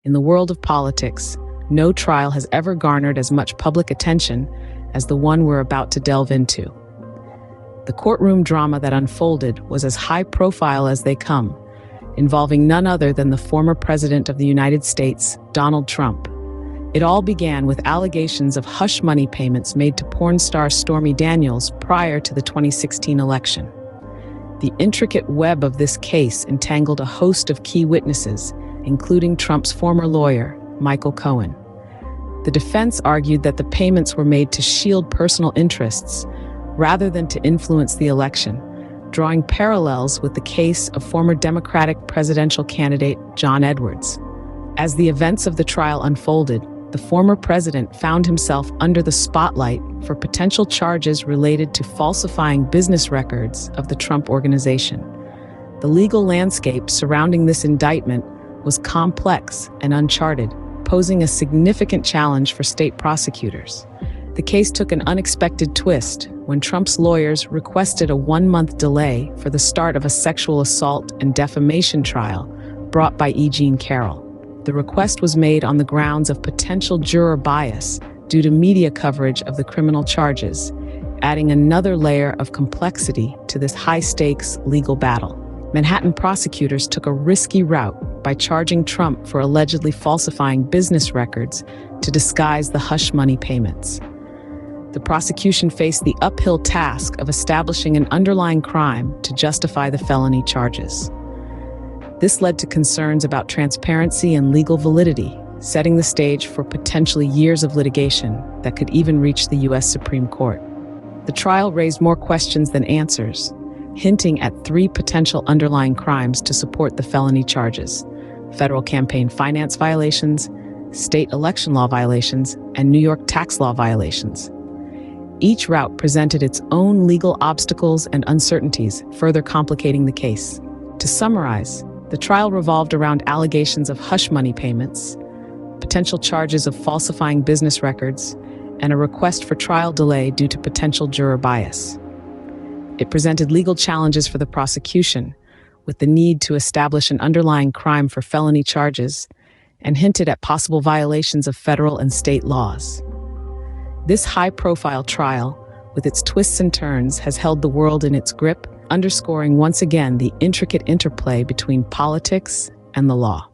In the world of politics, no trial has ever garnered as much public attention as the one we're about to delve into. The courtroom drama that unfolded was as high profile as they come, involving none other than the former president of the United States, Donald Trump. It all began with allegations of hush money payments made to porn star Stormy Daniels prior to the 2016 election. The intricate web of this case entangled a host of key witnesses, including Trump's former lawyer, Michael Cohen. The defense argued that the payments were made to shield personal interests rather than to influence the election, drawing parallels with the case of former Democratic presidential candidate John Edwards. As the events of the trial unfolded, the former president found himself under the spotlight for potential charges related to falsifying business records of the Trump Organization. The legal landscape surrounding this indictment was complex and uncharted, posing a significant challenge for state prosecutors. The case took an unexpected twist when Trump's lawyers requested a one-month delay for the start of a sexual assault and defamation trial brought by E. Jean Carroll. The request was made on the grounds of potential juror bias due to media coverage of the criminal charges, adding another layer of complexity to this high-stakes legal battle. Manhattan prosecutors took a risky route by charging Trump for allegedly falsifying business records to disguise the hush money payments. The prosecution faced the uphill task of establishing an underlying crime to justify the felony charges. This led to concerns about transparency and legal validity, setting the stage for potentially years of litigation that could even reach the U.S. Supreme Court. The trial raised more questions than answers, hinting at 3 potential underlying crimes to support the felony charges: federal campaign finance violations, state election law violations, and New York tax law violations. Each route presented its own legal obstacles and uncertainties, further complicating the case. To summarize, the trial revolved around allegations of hush money payments, potential charges of falsifying business records, and a request for trial delay due to potential juror bias. It presented legal challenges for the prosecution, with the need to establish an underlying crime for felony charges, and hinted at possible violations of federal and state laws. This high-profile trial, with its twists and turns, has held the world in its grip, underscoring once again the intricate interplay between politics and the law.